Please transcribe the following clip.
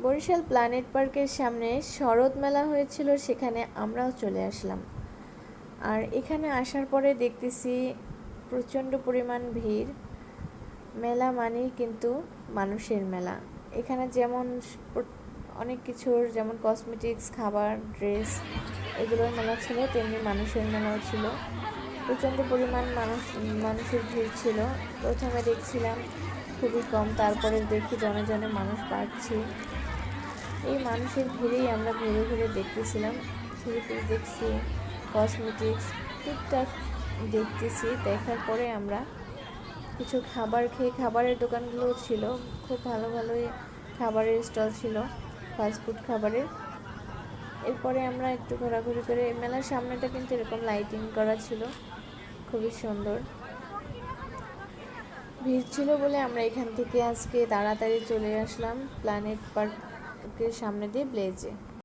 Barishal planet পার্কের সামনে শরৎ মেলা হয়েছিল, সেখানে আমরাও চলে আসলাম। আর এখানে আসার পরে দেখতেছি প্রচণ্ড পরিমাণ ভিড়। মেলা মানেই কিন্তু মানুষের মেলা। এখানে যেমন অনেক কিছুর, যেমন কসমেটিক্স, খাবার, ড্রেস, এগুলোর মেলা ছিল, তেমনি মানুষের মেলাও ছিল। প্রচণ্ড পরিমাণ মানুষের ভিড় ছিল। প্রথমে দেখছিলাম খুবই কম, তারপরে দেখি জনে জনে মানুষ বাড়ছে। এই মানুষের ভিড়েই আমরা ঘুরে ঘুরে দেখতেছিলাম। থ্রি পিস দেখছি, কসমেটিক্স টুকটাক দেখতেছি। দেখার পরে আমরা কিছু খাবার খেয়ে, খাবারের দোকানগুলোও ছিল, খুব ভালো ভালোই খাবারের স্টল ছিল, ফাস্টফুড খাবারের। এরপরে আমরা একটু ঘোরাঘুরি করে, মেলার সামনেটা কিন্তু এরকম লাইটিং করা ছিল, খুবই সুন্দর। ভিড় ছিল বলে আমরা এখান থেকে আজকে তাড়াতাড়ি চলে আসলাম প্ল্যানেট পার্কের সামনে দিয়ে ব্লেজে।